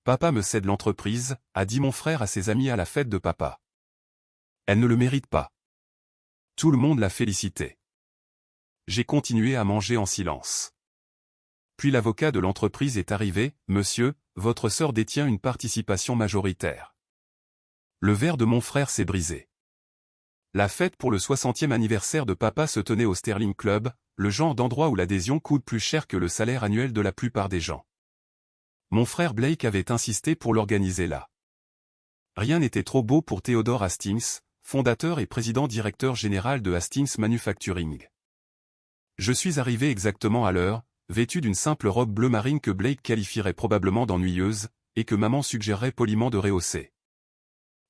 Papa me cède l'entreprise, a dit mon frère à ses amis à la fête de papa. Elle ne le mérite pas. Tout le monde l'a félicité. J'ai continué à manger en silence. Puis l'avocat de l'entreprise est arrivé, « Monsieur, votre sœur détient une participation majoritaire. » Le verre de mon frère s'est brisé. La fête pour le 60e anniversaire de papa se tenait au Sterling Club, le genre d'endroit où l'adhésion coûte plus cher que le salaire annuel de la plupart des gens. Mon frère Blake avait insisté pour l'organiser là. Rien n'était trop beau pour Theodore Hastings, fondateur et président-directeur général de Hastings Manufacturing. Je suis arrivé exactement à l'heure, vêtu d'une simple robe bleu marine que Blake qualifierait probablement d'ennuyeuse, et que maman suggérerait poliment de rehausser.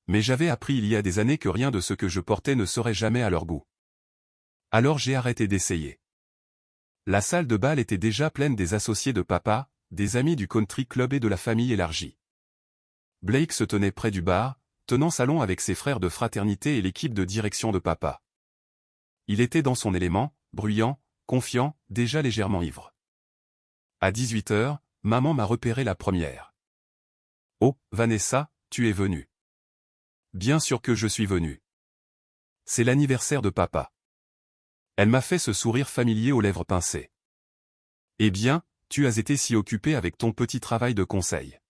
Mais j'avais appris il y a des années que rien de ce que je portais ne serait jamais à leur goût. Alors j'ai arrêté d'essayer. La salle de bal était déjà pleine des associés de papa, des amis du country club et de la famille élargie. Blake se tenait près du bar, tenant salon avec ses frères de fraternité et l'équipe de direction de papa. Il était dans son élément, bruyant, confiant, déjà légèrement ivre. À 18h, maman m'a repéré la première. « Oh, Vanessa, tu es venue. » Bien sûr que je suis venue. C'est l'anniversaire de papa. Elle m'a fait ce sourire familier aux lèvres pincées. Eh bien, tu as été si occupée avec ton petit travail de conseil.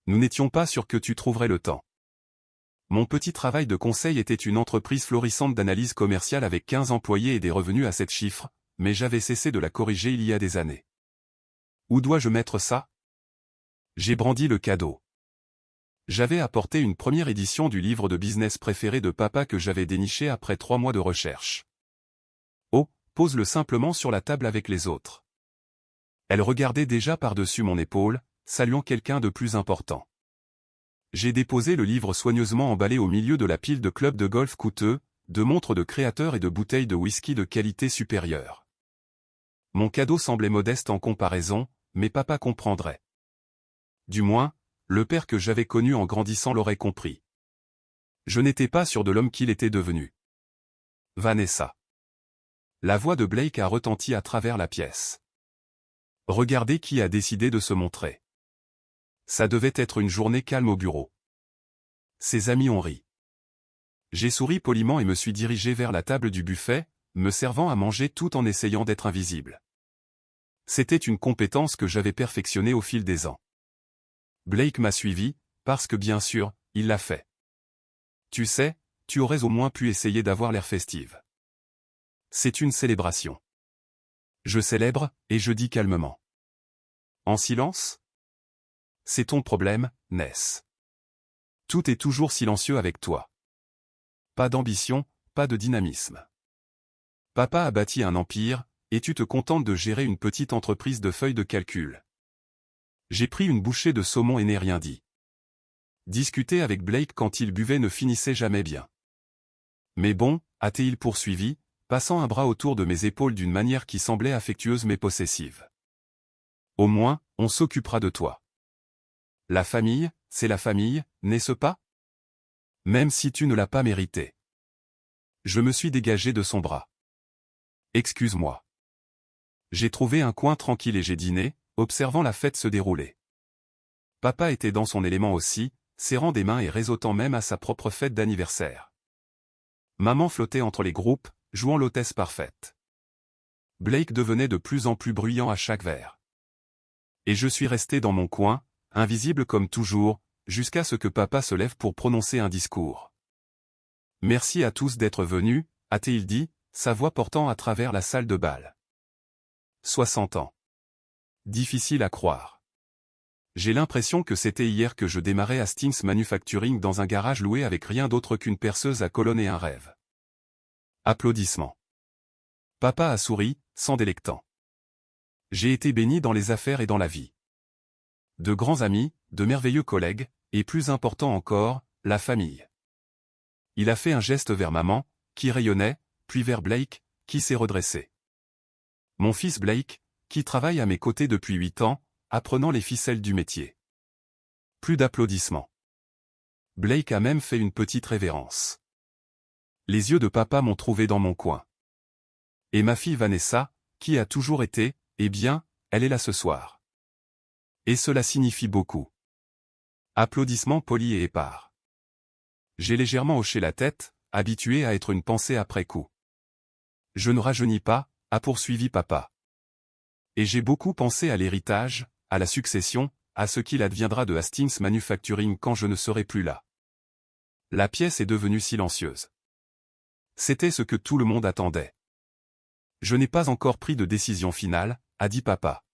Nous n'étions pas sûrs que tu trouverais le temps. Mon petit travail de conseil était une entreprise florissante d'analyse commerciale avec 15 employés et des revenus à 7 chiffres, mais j'avais cessé de la corriger il y a des années. Où dois-je mettre ça? J'ai brandi le cadeau. J'avais apporté une première édition du livre de business préféré de papa que j'avais déniché après 3 mois de recherche. Oh, pose-le simplement sur la table avec les autres. Elle regardait déjà par-dessus mon épaule, saluant quelqu'un de plus important. J'ai déposé le livre soigneusement emballé au milieu de la pile de clubs de golf coûteux, de montres de créateurs et de bouteilles de whisky de qualité supérieure. Mon cadeau semblait modeste en comparaison, mais papa comprendrait. Du moins, le père que j'avais connu en grandissant l'aurait compris. Je n'étais pas sûr de l'homme qu'il était devenu. Vanessa. La voix de Blake a retenti à travers la pièce. Regardez qui a décidé de se montrer. Ça devait être une journée calme au bureau. Ses amis ont ri. J'ai souri poliment et me suis dirigé vers la table du buffet, me servant à manger tout en essayant d'être invisible. C'était une compétence que j'avais perfectionnée au fil des ans. Blake m'a suivi, parce que bien sûr, il l'a fait. Tu sais, tu aurais au moins pu essayer d'avoir l'air festive. C'est une célébration. Je célèbre, et je dis calmement. En silence? C'est ton problème, Ness. Tout est toujours silencieux avec toi. Pas d'ambition, pas de dynamisme. Papa a bâti un empire, et tu te contentes de gérer une petite entreprise de feuilles de calcul. J'ai pris une bouchée de saumon et n'ai rien dit. Discuter avec Blake quand il buvait ne finissait jamais bien. Mais bon, a-t-il poursuivi, passant un bras autour de mes épaules d'une manière qui semblait affectueuse mais possessive. Au moins, on s'occupera de toi. La famille, c'est la famille, n'est-ce pas? Même si tu ne l'as pas mérité. Je me suis dégagé de son bras. Excuse-moi. J'ai trouvé un coin tranquille et j'ai dîné, observant la fête se dérouler. Papa était dans son élément aussi, serrant des mains et réseautant même à sa propre fête d'anniversaire. Maman flottait entre les groupes, jouant l'hôtesse parfaite. Blake devenait de plus en plus bruyant à chaque verre. Et je suis resté dans mon coin, invisible comme toujours, jusqu'à ce que papa se lève pour prononcer un discours. Merci à tous d'être venus, a-t-il dit, sa voix portant à travers la salle de bal. 60 ans. Difficile à croire. J'ai l'impression que c'était hier que je démarrais Hastings Manufacturing dans un garage loué avec rien d'autre qu'une perceuse à colonne et un rêve. Applaudissements. Papa a souri, sans délectant. J'ai été béni dans les affaires et dans la vie. De grands amis, de merveilleux collègues, et plus important encore, la famille. Il a fait un geste vers maman, qui rayonnait, puis vers Blake, qui s'est redressé. Mon fils Blake, qui travaille à mes côtés depuis 8 ans, apprenant les ficelles du métier. Plus d'applaudissements. Blake a même fait une petite révérence. Les yeux de papa m'ont trouvé dans mon coin. Et ma fille Vanessa, qui a toujours été, eh bien, elle est là ce soir. Et cela signifie beaucoup. Applaudissements polis et épars. J'ai légèrement hoché la tête, habitué à être une pensée après coup. Je ne rajeunis pas, a poursuivi papa. Et j'ai beaucoup pensé à l'héritage, à la succession, à ce qu'il adviendra de Hastings Manufacturing quand je ne serai plus là. La pièce est devenue silencieuse. C'était ce que tout le monde attendait. Je n'ai pas encore pris de décision finale, a dit papa.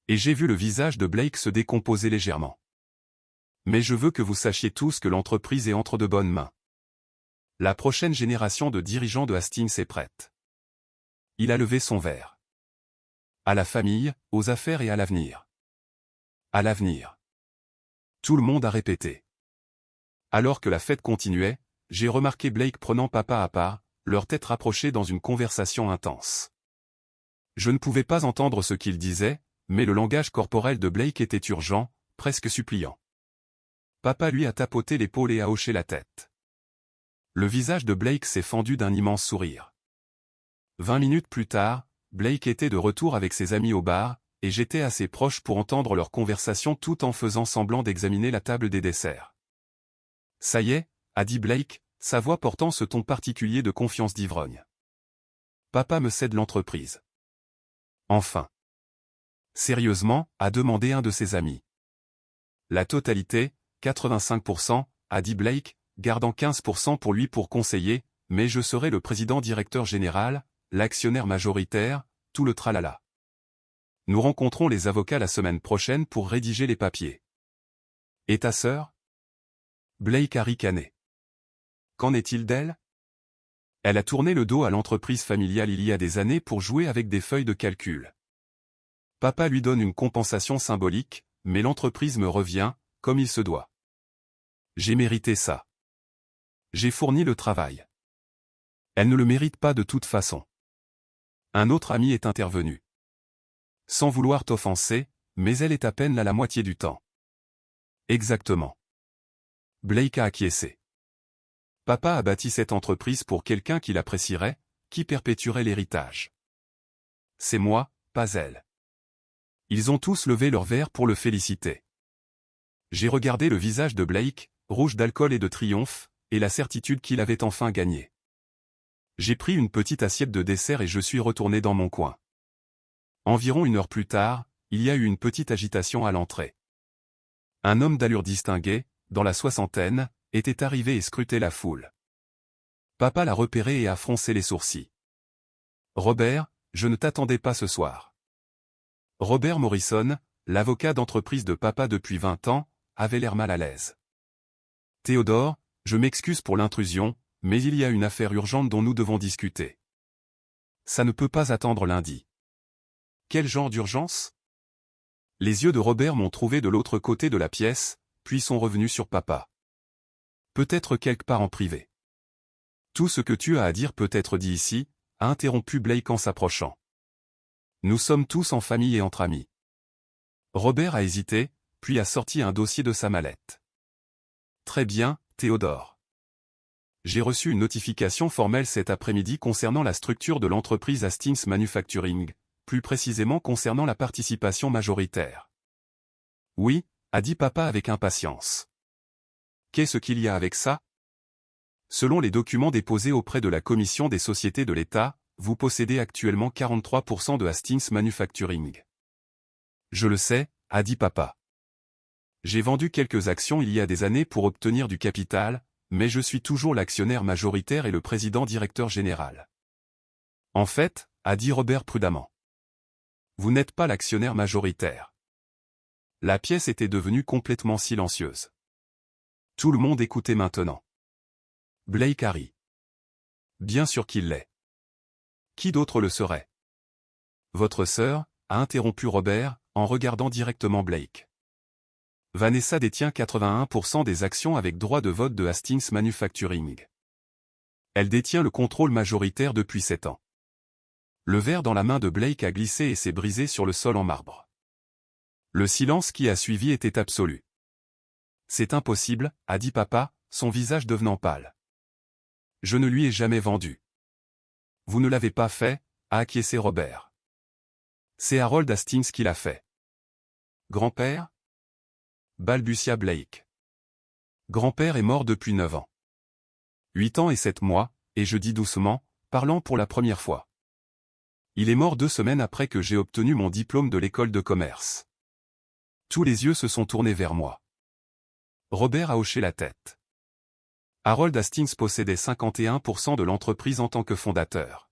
Et j'ai vu le visage de Blake se décomposer légèrement. Mais je veux que vous sachiez tous que l'entreprise est entre de bonnes mains. La prochaine génération de dirigeants de Hastings est prête. Il a levé son verre. À la famille, aux affaires et à l'avenir. À l'avenir. Tout le monde a répété. Alors que la fête continuait, j'ai remarqué Blake prenant papa à part, leurs têtes rapprochées dans une conversation intense. Je ne pouvais pas entendre ce qu'il disait, mais le langage corporel de Blake était urgent, presque suppliant. Papa lui a tapoté l'épaule et a hoché la tête. Le visage de Blake s'est fendu d'un immense sourire. 20 minutes plus tard, Blake était de retour avec ses amis au bar, et j'étais assez proche pour entendre leur conversation tout en faisant semblant d'examiner la table des desserts. Ça y est, a dit Blake, sa voix portant ce ton particulier de confiance d'ivrogne. Papa me cède l'entreprise. Enfin. Sérieusement, a demandé un de ses amis. La totalité, 85%, a dit Blake, gardant 15% pour lui pour conseiller, mais je serai le président-directeur général, l'actionnaire majoritaire, tout le tralala. Nous rencontrons les avocats la semaine prochaine pour rédiger les papiers. Et ta sœur? Blake a ricané. Qu'en est-il d'elle? Elle a tourné le dos à l'entreprise familiale il y a des années pour jouer avec des feuilles de calcul. Papa lui donne une compensation symbolique, mais l'entreprise me revient, comme il se doit. J'ai mérité ça. J'ai fourni le travail. Elle ne le mérite pas de toute façon. Un autre ami est intervenu. Sans vouloir t'offenser, mais elle est à peine là la moitié du temps. Exactement. Blake a acquiescé. Papa a bâti cette entreprise pour quelqu'un qui l'apprécierait, qui perpétuerait l'héritage. C'est moi, pas elle. Ils ont tous levé leur verre pour le féliciter. J'ai regardé le visage de Blake, rouge d'alcool et de triomphe, et la certitude qu'il avait enfin gagné. J'ai pris une petite assiette de dessert et je suis retourné dans mon coin. Environ 1 heure plus tard, il y a eu une petite agitation à l'entrée. Un homme d'allure distinguée, dans la soixantaine, était arrivé et scrutait la foule. Papa l'a repéré et a froncé les sourcils. Robert, je ne t'attendais pas ce soir. Robert Morrison, l'avocat d'entreprise de papa depuis 20 ans, avait l'air mal à l'aise. Théodore, je m'excuse pour l'intrusion, mais il y a une affaire urgente dont nous devons discuter. Ça ne peut pas attendre lundi. Quel genre d'urgence? Les yeux de Robert m'ont trouvé de l'autre côté de la pièce, puis sont revenus sur papa. Peut-être quelque part en privé. Tout ce que tu as à dire peut être dit ici, a interrompu Blake en s'approchant. Nous sommes tous en famille et entre amis. Robert a hésité, puis a sorti un dossier de sa mallette. Très bien, Théodore. J'ai reçu une notification formelle cet après-midi concernant la structure de l'entreprise Hastings Manufacturing, plus précisément concernant la participation majoritaire. Oui, a dit papa avec impatience. Qu'est-ce qu'il y a avec ça? Selon les documents déposés auprès de la Commission des sociétés de l'État, vous possédez actuellement 43% de Hastings Manufacturing. Je le sais, a dit papa. J'ai vendu quelques actions il y a des années pour obtenir du capital, mais je suis toujours l'actionnaire majoritaire et le président-directeur général. En fait, a dit Robert prudemment. Vous n'êtes pas l'actionnaire majoritaire. La pièce était devenue complètement silencieuse. Tout le monde écoutait maintenant. Blake a ri. Bien sûr qu'il l'est. Qui d'autre le serait? Votre sœur, a interrompu Robert, en regardant directement Blake. Vanessa détient 81% des actions avec droit de vote de Hastings Manufacturing. Elle détient le contrôle majoritaire depuis 7 ans. Le verre dans la main de Blake a glissé et s'est brisé sur le sol en marbre. Le silence qui a suivi était absolu. C'est impossible, a dit papa, son visage devenant pâle. Je ne lui ai jamais vendu. Vous ne l'avez pas fait, a acquiescé Robert. C'est Harold Hastings qui l'a fait. Grand-père? balbutia Blake. Grand-père est mort depuis 9 ans. 8 ans et 7 mois, et je dis doucement, parlant pour la première fois. Il est mort 2 semaines après que j'ai obtenu mon diplôme de l'école de commerce. Tous les yeux se sont tournés vers moi. Robert a hoché la tête. Harold Hastings possédait 51% de l'entreprise en tant que fondateur.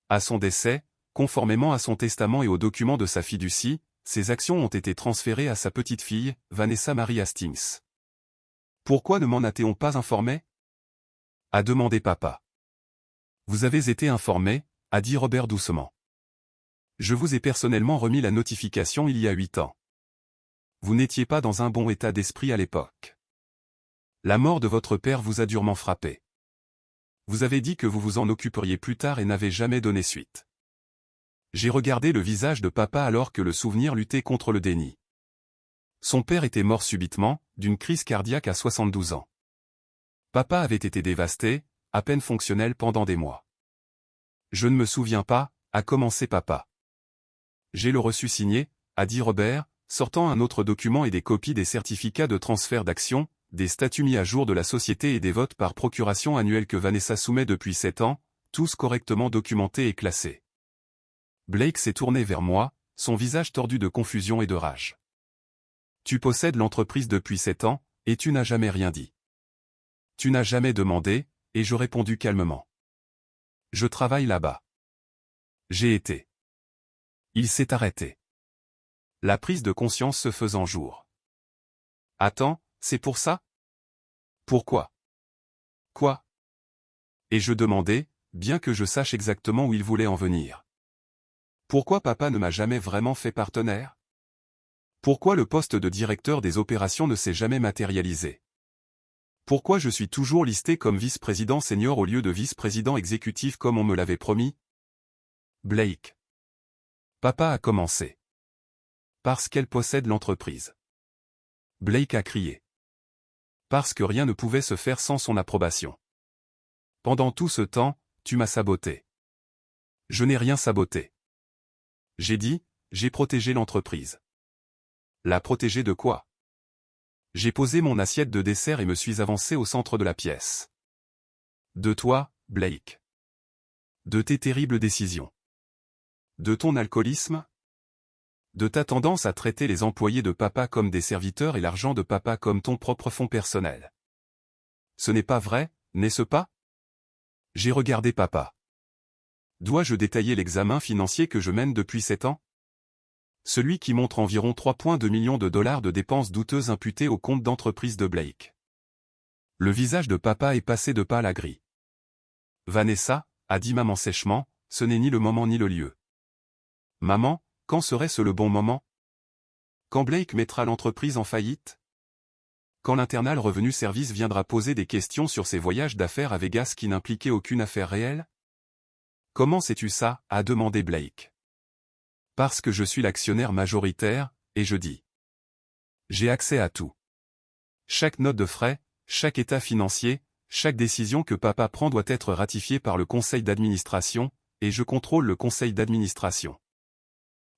À son décès, conformément à son testament et aux documents de sa fiducie, ses actions ont été transférées à sa petite-fille, Vanessa Marie Hastings. Pourquoi ne m'en a-t-on pas informé? A demandé papa. Vous avez été informé, a dit Robert doucement. Je vous ai personnellement remis la notification il y a 8 ans. Vous n'étiez pas dans un bon état d'esprit à l'époque. La mort de votre père vous a durement frappé. Vous avez dit que vous vous en occuperiez plus tard et n'avez jamais donné suite. J'ai regardé le visage de papa alors que le souvenir luttait contre le déni. Son père était mort subitement, d'une crise cardiaque à 72 ans. Papa avait été dévasté, à peine fonctionnel pendant des mois. Je ne me souviens pas, a commencé papa. J'ai le reçu signé, a dit Robert, sortant un autre document et des copies des certificats de transfert d'actions, des statuts mis à jour de la société et des votes par procuration annuels que Vanessa soumet depuis 7 ans, tous correctement documentés et classés. Blake s'est tourné vers moi, son visage tordu de confusion et de rage. Tu possèdes l'entreprise depuis 7 ans, et tu n'as jamais rien dit. Tu n'as jamais demandé, et je répondu calmement. Je travaille là-bas. J'ai été. Il s'est arrêté. La prise de conscience se faisant jour. Attends, c'est pour ça? Pourquoi? Quoi? Et je demandais, bien que je sache exactement où il voulait en venir. Pourquoi papa ne m'a jamais vraiment fait partenaire? Pourquoi le poste de directeur des opérations ne s'est jamais matérialisé? Pourquoi je suis toujours listé comme vice-président senior au lieu de vice-président exécutif comme on me l'avait promis? Blake. Papa a commencé. Parce qu'elle possède l'entreprise. Blake a crié. Parce que rien ne pouvait se faire sans son approbation. Pendant tout ce temps, tu m'as saboté. Je n'ai rien saboté. J'ai dit, j'ai protégé l'entreprise. La protéger de quoi? J'ai posé mon assiette de dessert et me suis avancé au centre de la pièce. De toi, Blake. De tes terribles décisions. De ton alcoolisme? De ta tendance à traiter les employés de papa comme des serviteurs et l'argent de papa comme ton propre fonds personnel. Ce n'est pas vrai, n'est-ce pas? J'ai regardé papa. Dois-je détailler l'examen financier que je mène depuis 7 ans? Celui qui montre environ 3,2 millions de dollars de dépenses douteuses imputées au compte d'entreprise de Blake. Le visage de papa est passé de pâle à gris. Vanessa, a dit maman sèchement, ce n'est ni le moment ni le lieu. Maman, quand serait-ce le bon moment? Quand Blake mettra l'entreprise en faillite? Quand l'Internal Revenu Service viendra poser des questions sur ses voyages d'affaires à Vegas qui n'impliquaient aucune affaire réelle? Comment sais-tu ça? A demandé Blake. Parce que je suis l'actionnaire majoritaire, et je dis. J'ai accès à tout. Chaque note de frais, chaque état financier, chaque décision que papa prend doit être ratifiée par le conseil d'administration, et je contrôle le conseil d'administration.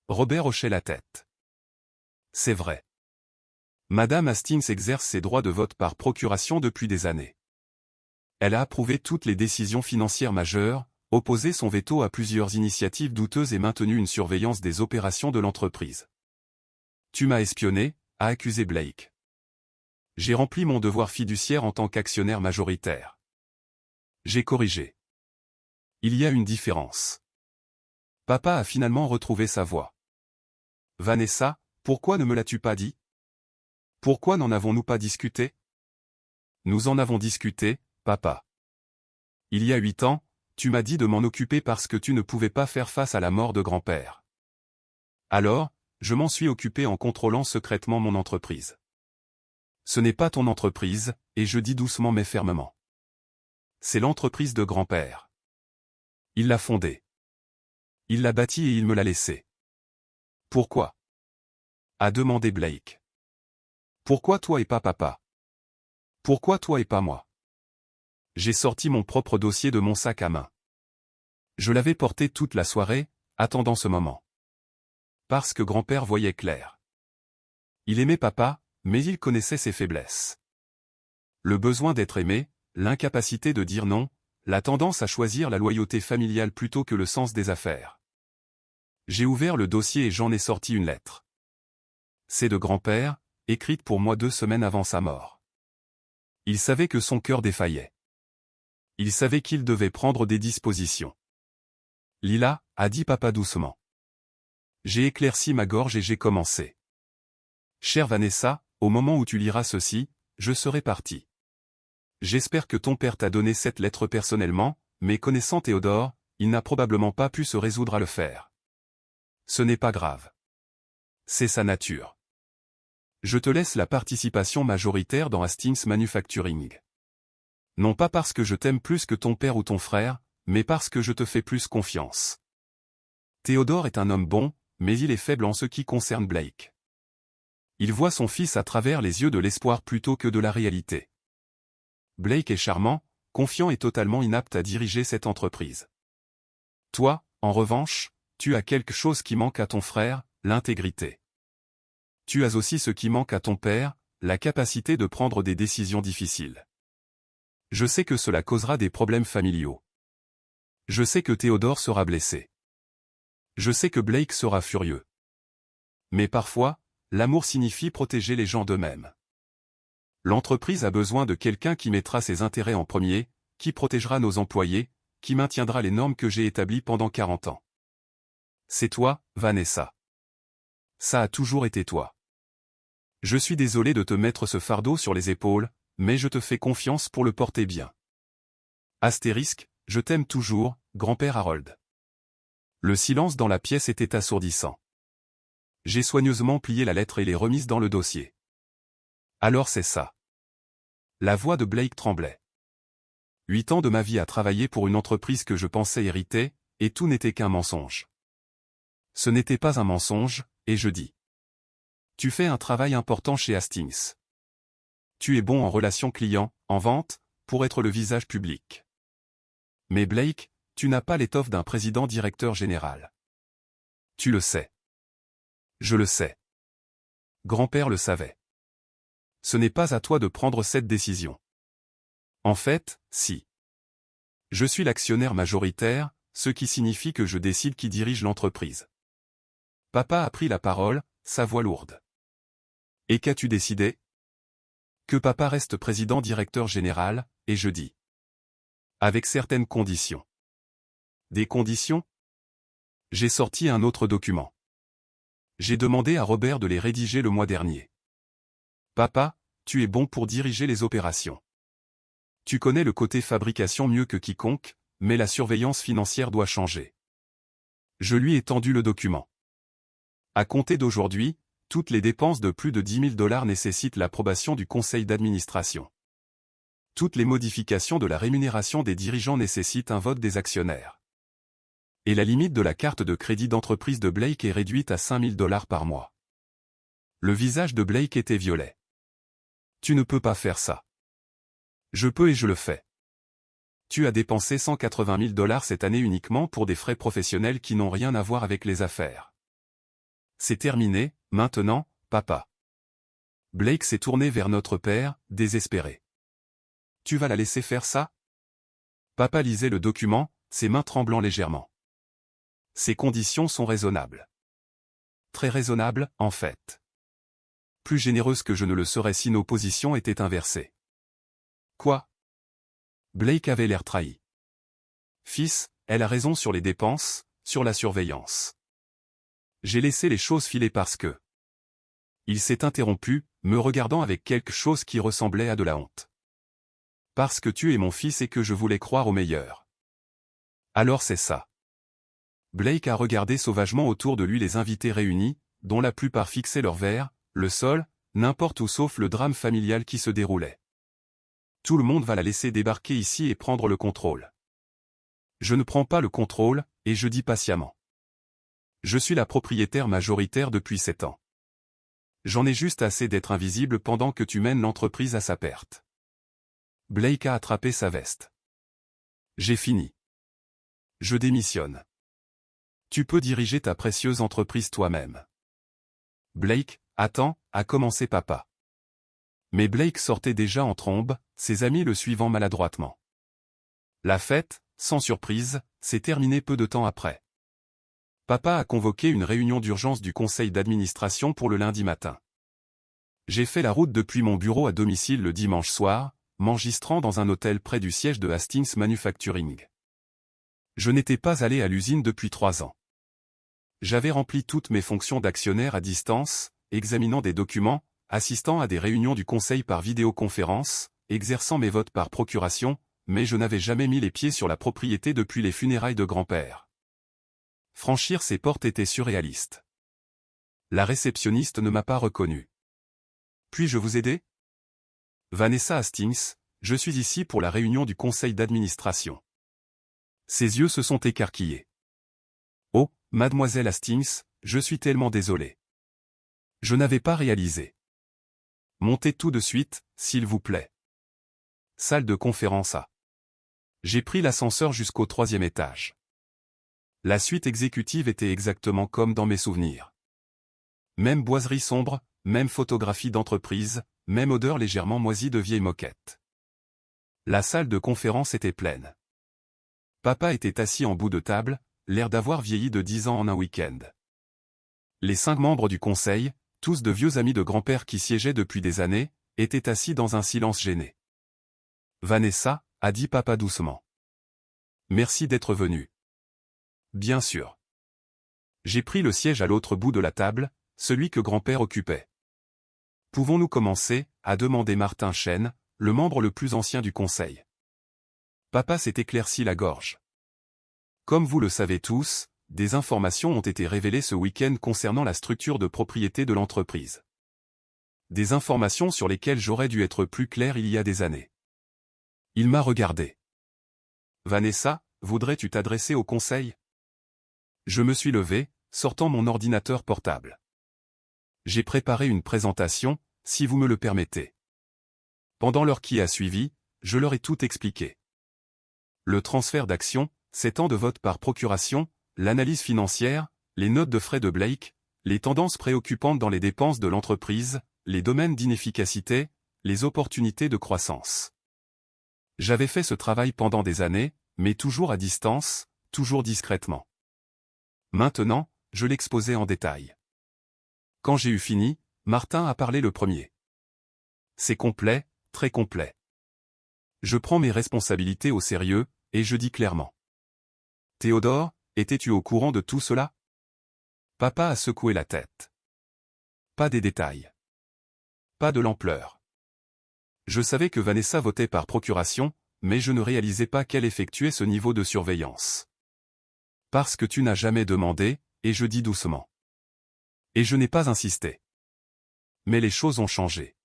Robert hochait la tête. C'est vrai. Madame Hastings exerce ses droits de vote par procuration depuis des années. Elle a approuvé toutes les décisions financières majeures, opposé son veto à plusieurs initiatives douteuses et maintenu une surveillance des opérations de l'entreprise. Tu m'as espionné, a accusé Blake. J'ai rempli mon devoir fiduciaire en tant qu'actionnaire majoritaire. J'ai corrigé. Il y a une différence. Papa a finalement retrouvé sa voix. Vanessa, pourquoi ne me l'as-tu pas dit? Pourquoi n'en avons-nous pas discuté? Nous en avons discuté, papa. Il y a 8 ans, tu m'as dit de m'en occuper parce que tu ne pouvais pas faire face à la mort de grand-père. Alors, je m'en suis occupé en contrôlant secrètement mon entreprise. Ce n'est pas ton entreprise, et je dis doucement mais fermement. C'est l'entreprise de grand-père. Il l'a fondée. Il l'a bâtie et il me l'a laissée. Pourquoi? A demandé Blake. Pourquoi toi et pas papa? Pourquoi toi et pas moi? J'ai sorti mon propre dossier de mon sac à main. Je l'avais porté toute la soirée, attendant ce moment. Parce que grand-père voyait clair. Il aimait papa, mais il connaissait ses faiblesses. Le besoin d'être aimé, l'incapacité de dire non, la tendance à choisir la loyauté familiale plutôt que le sens des affaires. J'ai ouvert le dossier et j'en ai sorti une lettre. C'est de grand-père, écrite pour moi 2 semaines avant sa mort. Il savait que son cœur défaillait. Il savait qu'il devait prendre des dispositions. Lila, a dit papa doucement. J'ai éclairci ma gorge et j'ai commencé. Chère Vanessa, au moment où tu liras ceci, je serai parti. J'espère que ton père t'a donné cette lettre personnellement, mais connaissant Théodore, il n'a probablement pas pu se résoudre à le faire. Ce n'est pas grave. C'est sa nature. Je te laisse la participation majoritaire dans Hastings Manufacturing. Non pas parce que je t'aime plus que ton père ou ton frère, mais parce que je te fais plus confiance. Théodore est un homme bon, mais il est faible en ce qui concerne Blake. Il voit son fils à travers les yeux de l'espoir plutôt que de la réalité. Blake est charmant, confiant et totalement inapte à diriger cette entreprise. Toi, en revanche, tu as quelque chose qui manque à ton frère, l'intégrité. Tu as aussi ce qui manque à ton père, la capacité de prendre des décisions difficiles. Je sais que cela causera des problèmes familiaux. Je sais que Théodore sera blessé. Je sais que Blake sera furieux. Mais parfois, l'amour signifie protéger les gens d'eux-mêmes. L'entreprise a besoin de quelqu'un qui mettra ses intérêts en premier, qui protégera nos employés, qui maintiendra les normes que j'ai établies pendant 40 ans. C'est toi, Vanessa. Ça a toujours été toi. Je suis désolé de te mettre ce fardeau sur les épaules, mais je te fais confiance pour le porter bien. Astérisque, je t'aime toujours, grand-père Harold. Le silence dans la pièce était assourdissant. J'ai soigneusement plié la lettre et l'ai remise dans le dossier. Alors c'est ça. La voix de Blake tremblait. 8 ans de ma vie à travailler pour une entreprise que je pensais héritée, et tout n'était qu'un mensonge. Ce n'était pas un mensonge, et je dis. Tu fais un travail important chez Hastings. Tu es bon en relations clients, en vente, pour être le visage public. Mais Blake, tu n'as pas l'étoffe d'un président-directeur général. Tu le sais. Je le sais. Grand-père le savait. Ce n'est pas à toi de prendre cette décision. En fait, si. Je suis l'actionnaire majoritaire, ce qui signifie que je décide qui dirige l'entreprise. Papa a pris la parole, sa voix lourde. Et qu'as-tu décidé? Que papa reste président-directeur général, et je dis. Avec certaines conditions. Des conditions? J'ai sorti un autre document. J'ai demandé à Robert de les rédiger le mois dernier. Papa, tu es bon pour diriger les opérations. Tu connais le côté fabrication mieux que quiconque, mais la surveillance financière doit changer. Je lui ai tendu le document. À compter d'aujourd'hui, toutes les dépenses de plus de $10 000 nécessitent l'approbation du conseil d'administration. Toutes les modifications de la rémunération des dirigeants nécessitent un vote des actionnaires. Et la limite de la carte de crédit d'entreprise de Blake est réduite à $5 000 par mois. Le visage de Blake était violet. Tu ne peux pas faire ça. Je peux et je le fais. Tu as dépensé $180 000 cette année uniquement pour des frais professionnels qui n'ont rien à voir avec les affaires. C'est terminé, maintenant, papa. Blake s'est tourné vers notre père, désespéré. Tu vas la laisser faire ça? Papa lisait le document, ses mains tremblant légèrement. Ces conditions sont raisonnables. Très raisonnables, en fait. Plus généreuses que je ne le serais si nos positions étaient inversées. Quoi? Blake avait l'air trahi. Fils, elle a raison sur les dépenses, sur la surveillance. J'ai laissé les choses filer parce que... Il s'est interrompu, me regardant avec quelque chose qui ressemblait à de la honte. Parce que tu es mon fils et que je voulais croire au meilleur. Alors c'est ça. Blake a regardé sauvagement autour de lui les invités réunis, dont la plupart fixaient leurs verres, le sol, n'importe où sauf le drame familial qui se déroulait. Tout le monde va la laisser débarquer ici et prendre le contrôle. Je ne prends pas le contrôle, et je dis patiemment. Je suis la propriétaire majoritaire depuis 7 ans. J'en ai juste assez d'être invisible pendant que tu mènes l'entreprise à sa perte. Blake a attrapé sa veste. J'ai fini. Je démissionne. Tu peux diriger ta précieuse entreprise toi-même. Blake, attends, a commencé papa. Mais Blake sortait déjà en trombe, ses amis le suivant maladroitement. La fête, sans surprise, s'est terminée peu de temps après. Papa a convoqué une réunion d'urgence du conseil d'administration pour le lundi matin. J'ai fait la route depuis mon bureau à domicile le dimanche soir, m'enregistrant dans un hôtel près du siège de Hastings Manufacturing. Je n'étais pas allé à l'usine depuis 3 ans. J'avais rempli toutes mes fonctions d'actionnaire à distance, examinant des documents, assistant à des réunions du conseil par vidéoconférence, exerçant mes votes par procuration, mais je n'avais jamais mis les pieds sur la propriété depuis les funérailles de grand-père. Franchir ces portes était surréaliste. La réceptionniste ne m'a pas reconnu. Puis-je vous aider? Vanessa Hastings, je suis ici pour la réunion du conseil d'administration. Ses yeux se sont écarquillés. Oh, mademoiselle Hastings, je suis tellement désolé. Je n'avais pas réalisé. Montez tout de suite, s'il vous plaît. Salle de conférence A. J'ai pris l'ascenseur jusqu'au 3e étage. La suite exécutive était exactement comme dans mes souvenirs. Même boiserie sombre, même photographie d'entreprise, même odeur légèrement moisie de vieille moquette. La salle de conférence était pleine. Papa était assis en bout de table, l'air d'avoir vieilli de 10 ans en un week-end. Les 5 membres du conseil, tous de vieux amis de grand-père qui siégeaient depuis des années, étaient assis dans un silence gêné. Vanessa, a dit papa doucement. Merci d'être venu. Bien sûr. J'ai pris le siège à l'autre bout de la table, celui que grand-père occupait. Pouvons-nous commencer, a demandé Martin Chen, le membre le plus ancien du conseil. Papa s'est éclairci la gorge. Comme vous le savez tous, des informations ont été révélées ce week-end concernant la structure de propriété de l'entreprise. Des informations sur lesquelles j'aurais dû être plus clair il y a des années. Il m'a regardé. Vanessa, voudrais-tu t'adresser au conseil? Je me suis levé, sortant mon ordinateur portable. J'ai préparé une présentation, si vous me le permettez. Pendant l'heure qui a suivi, je leur ai tout expliqué. Le transfert d'actions, 7 ans de vote par procuration, l'analyse financière, les notes de frais de Blake, les tendances préoccupantes dans les dépenses de l'entreprise, les domaines d'inefficacité, les opportunités de croissance. J'avais fait ce travail pendant des années, mais toujours à distance, toujours discrètement. Maintenant, je l'exposais en détail. Quand j'ai eu fini, Martin a parlé le premier. C'est complet, très complet. Je prends mes responsabilités au sérieux, et je dis clairement. Théodore, étais-tu au courant de tout cela? Papa a secoué la tête. Pas des détails. Pas de l'ampleur. Je savais que Vanessa votait par procuration, mais je ne réalisais pas qu'elle effectuait ce niveau de surveillance. Parce que tu n'as jamais demandé, et je dis doucement. Et je n'ai pas insisté. Mais les choses ont changé.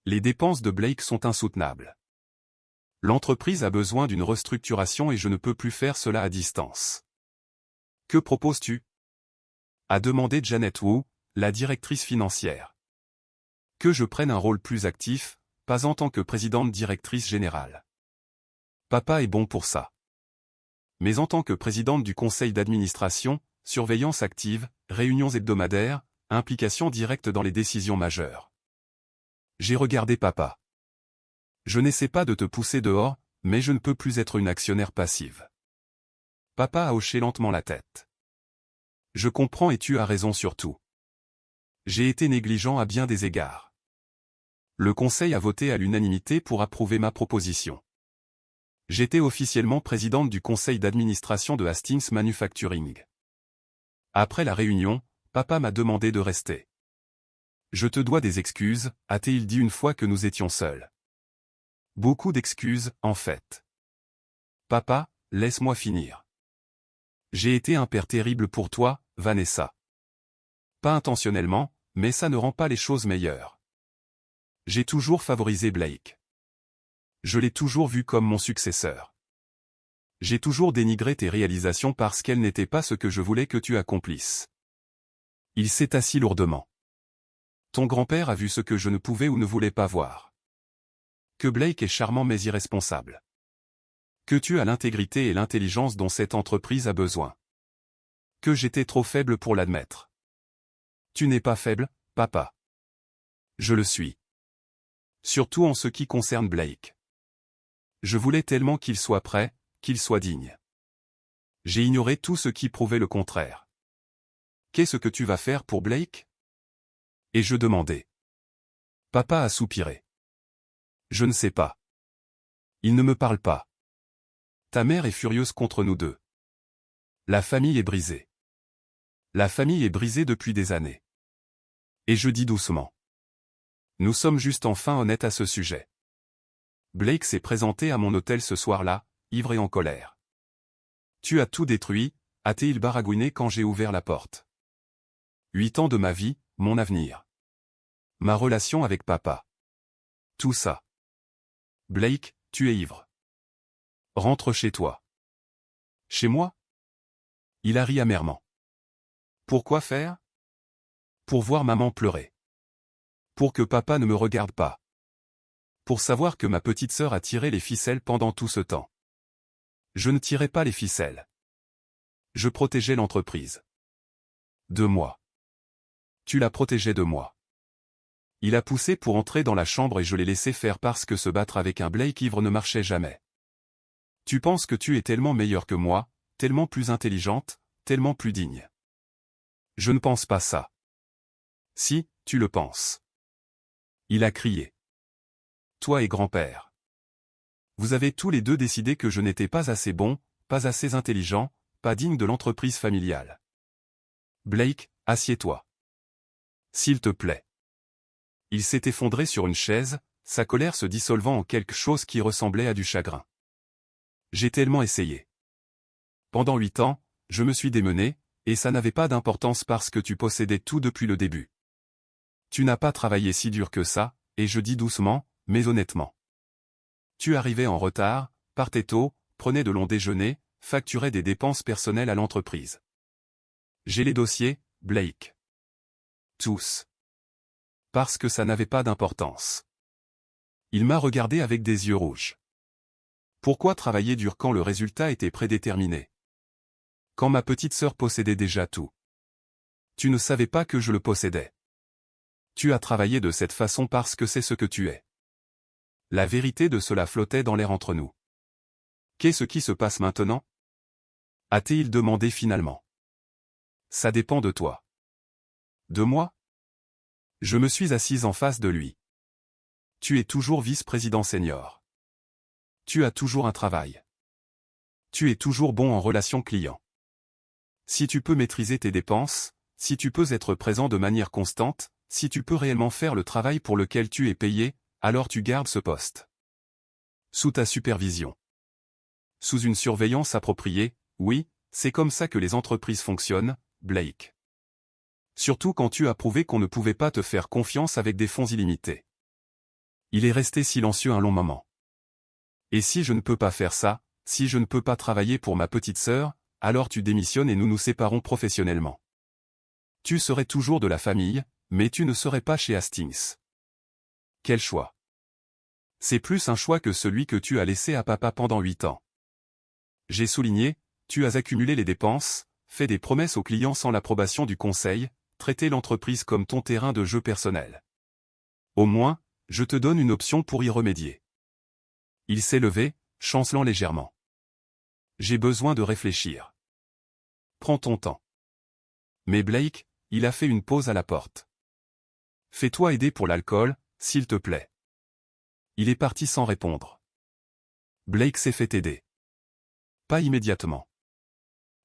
Les dépenses de Blake sont insoutenables. L'entreprise a besoin d'une restructuration et je ne peux plus faire cela à distance. Que proposes-tu? A demandé Janet Wu, la directrice financière. Que je prenne un rôle plus actif, pas en tant que présidente directrice générale. Papa est bon pour ça. Mais en tant que présidente du conseil d'administration, surveillance active, réunions hebdomadaires, implication directe dans les décisions majeures. J'ai regardé papa. Je n'essaie pas de te pousser dehors, mais je ne peux plus être une actionnaire passive. Papa a hoché lentement la tête. Je comprends et tu as raison sur tout. J'ai été négligent à bien des égards. Le conseil a voté à l'unanimité pour approuver ma proposition. J'étais officiellement présidente du conseil d'administration de Hastings Manufacturing. Après la réunion, papa m'a demandé de rester. Je te dois des excuses, a-t-il dit une fois que nous étions seuls. Beaucoup d'excuses, en fait. Papa, laisse-moi finir. J'ai été un père terrible pour toi, Vanessa. Pas intentionnellement, mais ça ne rend pas les choses meilleures. J'ai toujours favorisé Blake. Je l'ai toujours vu comme mon successeur. J'ai toujours dénigré tes réalisations parce qu'elles n'étaient pas ce que je voulais que tu accomplisses. Il s'est assis lourdement. Ton grand-père a vu ce que je ne pouvais ou ne voulais pas voir. Que Blake est charmant mais irresponsable. Que tu as l'intégrité et l'intelligence dont cette entreprise a besoin. Que j'étais trop faible pour l'admettre. Tu n'es pas faible, papa. Je le suis. Surtout en ce qui concerne Blake. Je voulais tellement qu'il soit prêt, qu'il soit digne. J'ai ignoré tout ce qui prouvait le contraire. Qu'est-ce que tu vas faire pour Blake? Et je demandai. Papa a soupiré. Je ne sais pas. Il ne me parle pas. Ta mère est furieuse contre nous deux. La famille est brisée. La famille est brisée depuis des années. Et je dis doucement. Nous sommes juste enfin honnêtes à ce sujet. Blake s'est présenté à mon hôtel ce soir-là, ivre et en colère. Tu as tout détruit, a-t-il baragouiné quand j'ai ouvert la porte. 8 ans de ma vie, mon avenir. Ma relation avec papa. Tout ça. Blake, tu es ivre. Rentre chez toi. Chez moi? Il a ri amèrement. Pourquoi faire? Pour voir maman pleurer. Pour que papa ne me regarde pas. Pour savoir que ma petite sœur a tiré les ficelles pendant tout ce temps. Je ne tirais pas les ficelles. Je protégeais l'entreprise. De moi. Tu la protégeais de moi. Il a poussé pour entrer dans la chambre et je l'ai laissé faire parce que se battre avec un Blake ivre ne marchait jamais. Tu penses que tu es tellement meilleure que moi, tellement plus intelligente, tellement plus digne. Je ne pense pas ça. Si, tu le penses. Il a crié. Toi et grand-père. Vous avez tous les deux décidé que je n'étais pas assez bon, pas assez intelligent, pas digne de l'entreprise familiale. Blake, assieds-toi. S'il te plaît. Il s'est effondré sur une chaise, sa colère se dissolvant en quelque chose qui ressemblait à du chagrin. J'ai tellement essayé. Pendant 8 ans, je me suis démené, et ça n'avait pas d'importance parce que tu possédais tout depuis le début. Tu n'as pas travaillé si dur que ça, et je dis doucement, mais honnêtement. Tu arrivais en retard, partais tôt, prenais de longs déjeuners, facturais des dépenses personnelles à l'entreprise. J'ai les dossiers, Blake. Tous. Parce que ça n'avait pas d'importance. Il m'a regardé avec des yeux rouges. Pourquoi travailler dur quand le résultat était prédéterminé? Quand ma petite sœur possédait déjà tout. Tu ne savais pas que je le possédais. Tu as travaillé de cette façon parce que c'est ce que tu es. La vérité de cela flottait dans l'air entre nous. Qu'est-ce qui se passe maintenant? A-t-il demandé finalement. Ça dépend de toi. De moi? Je me suis assise en face de lui. Tu es toujours vice-président senior. Tu as toujours un travail. Tu es toujours bon en relation client. Si tu peux maîtriser tes dépenses, si tu peux être présent de manière constante, si tu peux réellement faire le travail pour lequel tu es payé, alors tu gardes ce poste. Sous ta supervision. Sous une surveillance appropriée, oui, c'est comme ça que les entreprises fonctionnent, Blake. Surtout quand tu as prouvé qu'on ne pouvait pas te faire confiance avec des fonds illimités. Il est resté silencieux un long moment. Et si je ne peux pas faire ça, si je ne peux pas travailler pour ma petite sœur, alors tu démissionnes et nous nous séparons professionnellement. Tu serais toujours de la famille, mais tu ne serais pas chez Hastings. Quel choix? C'est plus un choix que celui que tu as laissé à papa pendant 8 ans. J'ai souligné, tu as accumulé les dépenses, fait des promesses aux clients sans l'approbation du conseil, traité l'entreprise comme ton terrain de jeu personnel. Au moins, je te donne une option pour y remédier. Il s'est levé, chancelant légèrement. J'ai besoin de réfléchir. Prends ton temps. Mais Blake, il a fait une pause à la porte. Fais-toi aider pour l'alcool, s'il te plaît. Il est parti sans répondre. Blake s'est fait aider. Pas immédiatement.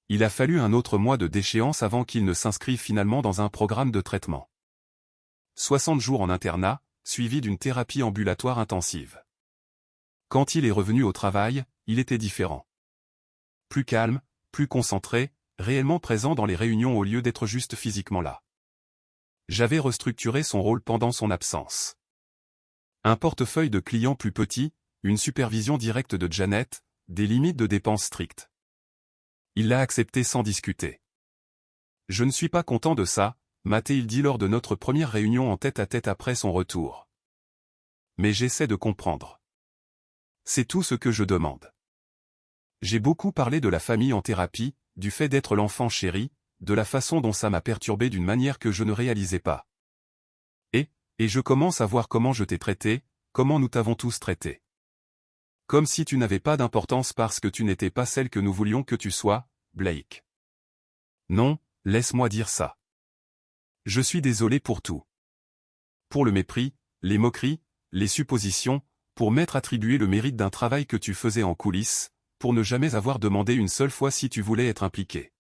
Il a fallu un autre mois de déchéance avant qu'il ne s'inscrive finalement dans un programme de traitement. 60 jours en internat, suivi d'une thérapie ambulatoire intensive. Quand il est revenu au travail, il était différent. Plus calme, plus concentré, réellement présent dans les réunions au lieu d'être juste physiquement là. J'avais restructuré son rôle pendant son absence. Un portefeuille de clients plus petit, une supervision directe de Janet, des limites de dépenses strictes. Il l'a accepté sans discuter. Je ne suis pas content de ça, m'a-t-il dit lors de notre première réunion en tête-à-tête après son retour. Mais j'essaie de comprendre. C'est tout ce que je demande. J'ai beaucoup parlé de la famille en thérapie, du fait d'être l'enfant chéri, de la façon dont ça m'a perturbé d'une manière que je ne réalisais pas. Et je commence à voir comment je t'ai traité, comment nous t'avons tous traité. Comme si tu n'avais pas d'importance parce que tu n'étais pas celle que nous voulions que tu sois, Blake. Non, laisse-moi dire ça. Je suis désolé pour tout. Pour le mépris, les moqueries, les suppositions, pour m'être attribué le mérite d'un travail que tu faisais en coulisses, pour ne jamais avoir demandé une seule fois si tu voulais être impliqué.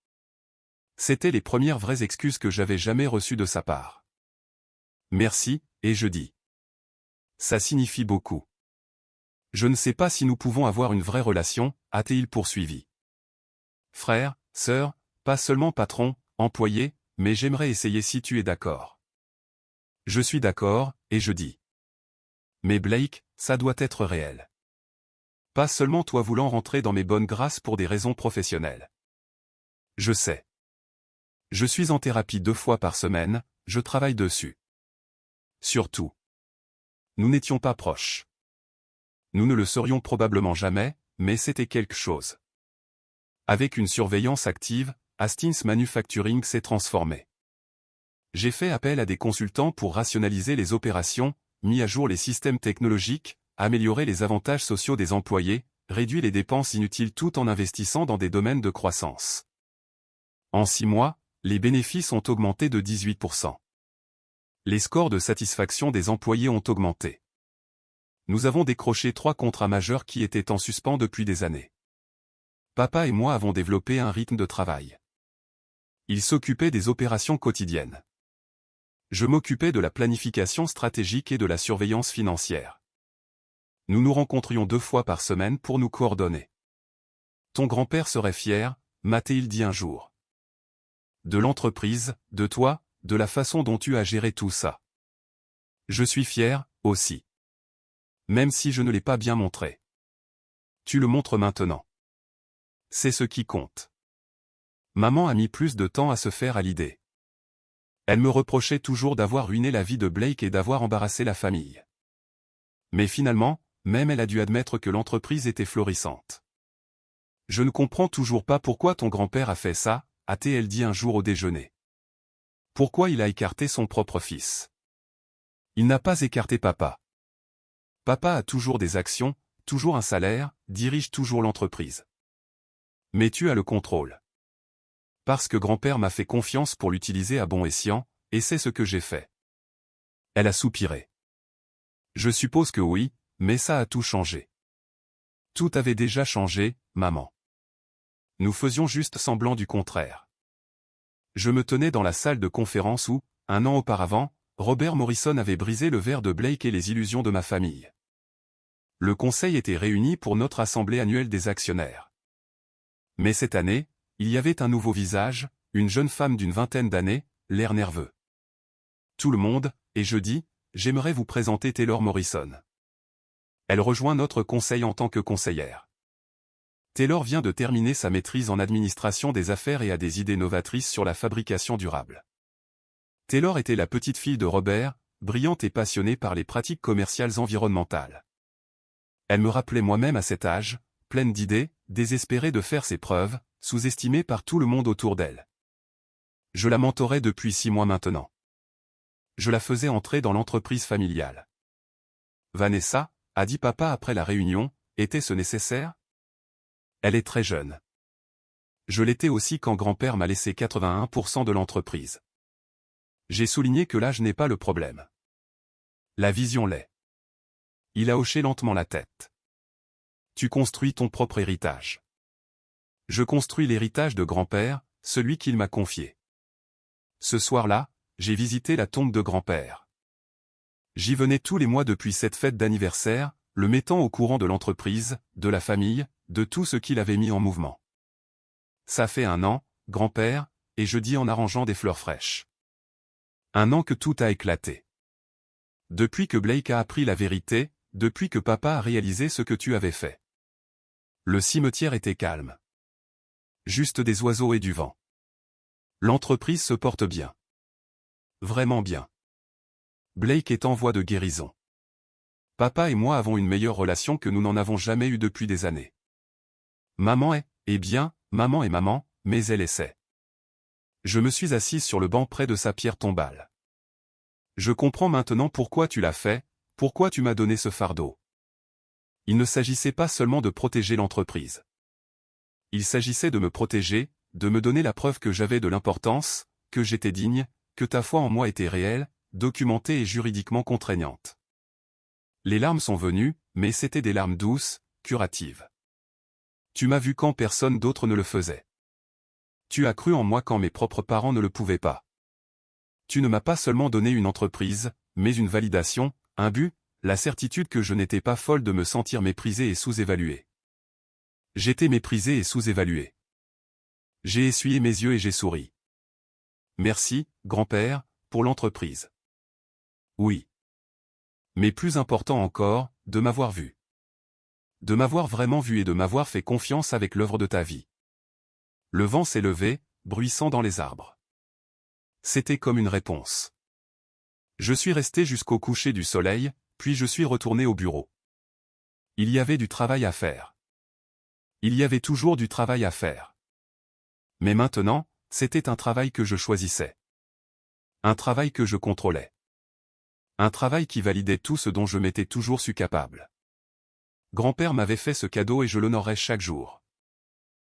C'étaient les premières vraies excuses que j'avais jamais reçues de sa part. Merci, et je dis. Ça signifie beaucoup. Je ne sais pas si nous pouvons avoir une vraie relation, a-t-il poursuivi. Frère, sœur, pas seulement patron, employé, mais j'aimerais essayer si tu es d'accord. Je suis d'accord, et je dis. Mais Blake, ça doit être réel. Pas seulement toi voulant rentrer dans mes bonnes grâces pour des raisons professionnelles. Je sais. Je suis en thérapie 2 fois par semaine, je travaille dessus. Surtout. Nous n'étions pas proches. Nous ne le serions probablement jamais, mais c'était quelque chose. Avec une surveillance active, Hastings Manufacturing s'est transformé. J'ai fait appel à des consultants pour rationaliser les opérations, mis à jour les systèmes technologiques, améliorer les avantages sociaux des employés, réduire les dépenses inutiles tout en investissant dans des domaines de croissance. En 6 mois, les bénéfices ont augmenté de 18%. Les scores de satisfaction des employés ont augmenté. Nous avons décroché 3 contrats majeurs qui étaient en suspens depuis des années. Papa et moi avons développé un rythme de travail. Il s'occupait des opérations quotidiennes. Je m'occupais de la planification stratégique et de la surveillance financière. Nous nous rencontrions 2 fois par semaine pour nous coordonner. Ton grand-père serait fier, m'a-t-il dit un jour. De l'entreprise, de toi, de la façon dont tu as géré tout ça. Je suis fier, aussi. Même si je ne l'ai pas bien montré. Tu le montres maintenant. C'est ce qui compte. Maman a mis plus de temps à se faire à l'idée. Elle me reprochait toujours d'avoir ruiné la vie de Blake et d'avoir embarrassé la famille. Mais finalement, même elle a dû admettre que l'entreprise était florissante. Je ne comprends toujours pas pourquoi ton grand-père a fait ça, a-t-elle dit un jour au déjeuner. Pourquoi il a écarté son propre fils? Il n'a pas écarté papa. Papa a toujours des actions, toujours un salaire, dirige toujours l'entreprise. Mais tu as le contrôle. Parce que grand-père m'a fait confiance pour l'utiliser à bon escient, et c'est ce que j'ai fait. Elle a soupiré. Je suppose que oui, mais ça a tout changé. Tout avait déjà changé, maman. Nous faisions juste semblant du contraire. Je me tenais dans la salle de conférence où, 1 an auparavant, Robert Morrison avait brisé le verre de Blake et les illusions de ma famille. Le conseil était réuni pour notre assemblée annuelle des actionnaires. Mais cette année, il y avait un nouveau visage, une jeune femme d'une 20aine d'années, l'air nerveux. Tout le monde, et je dis, j'aimerais vous présenter Taylor Morrison. Elle rejoint notre conseil en tant que conseillère. Taylor vient de terminer sa maîtrise en administration des affaires et a des idées novatrices sur la fabrication durable. Taylor était la petite fille de Robert, brillante et passionnée par les pratiques commerciales environnementales. Elle me rappelait moi-même à cet âge, pleine d'idées, désespérée de faire ses preuves, sous-estimée par tout le monde autour d'elle. Je la mentorais depuis 6 mois maintenant. Je la faisais entrer dans l'entreprise familiale. Vanessa, a dit papa après la réunion, était-ce nécessaire? Elle est très jeune. Je l'étais aussi quand grand-père m'a laissé 81% de l'entreprise. J'ai souligné que l'âge n'est pas le problème. La vision l'est. Il a hoché lentement la tête. Tu construis ton propre héritage. Je construis l'héritage de grand-père, celui qu'il m'a confié. Ce soir-là, j'ai visité la tombe de grand-père. J'y venais tous les mois depuis cette fête d'anniversaire, le mettant au courant de l'entreprise, de la famille, de tout ce qu'il avait mis en mouvement. Ça fait 1 an, grand-père, et je dis en arrangeant des fleurs fraîches. 1 an que tout a éclaté. Depuis que Blake a appris la vérité, depuis que papa a réalisé ce que tu avais fait. Le cimetière était calme. Juste des oiseaux et du vent. L'entreprise se porte bien. Vraiment bien. Blake est en voie de guérison. Papa et moi avons une meilleure relation que nous n'en avons jamais eue depuis des années. Maman est, eh bien, maman est maman, mais elle essaie. Je me suis assise sur le banc près de sa pierre tombale. Je comprends maintenant pourquoi tu l'as fait, Pourquoi tu m'as donné ce fardeau? Il ne s'agissait pas seulement de protéger l'entreprise. Il s'agissait de me protéger, de me donner la preuve que j'avais de l'importance, que j'étais digne, que ta foi en moi était réelle, documentée et juridiquement contraignante. Les larmes sont venues, mais c'étaient des larmes douces, curatives. Tu m'as vu quand personne d'autre ne le faisait. Tu as cru en moi quand mes propres parents ne le pouvaient pas. Tu ne m'as pas seulement donné une entreprise, mais une validation, un but, la certitude que je n'étais pas folle de me sentir méprisée et sous-évaluée. J'étais méprisée et sous-évaluée. J'ai essuyé mes yeux et j'ai souri. Merci, grand-père, pour l'entreprise. Oui. Mais plus important encore, de m'avoir vu. De m'avoir vraiment vu et de m'avoir fait confiance avec l'œuvre de ta vie. Le vent s'est levé, bruissant dans les arbres. C'était comme une réponse. Je suis resté jusqu'au coucher du soleil, puis je suis retourné au bureau. Il y avait du travail à faire. Il y avait toujours du travail à faire. Mais maintenant, c'était un travail que je choisissais. Un travail que je contrôlais. Un travail qui validait tout ce dont je m'étais toujours su capable. Grand-père m'avait fait ce cadeau et je l'honorerai chaque jour.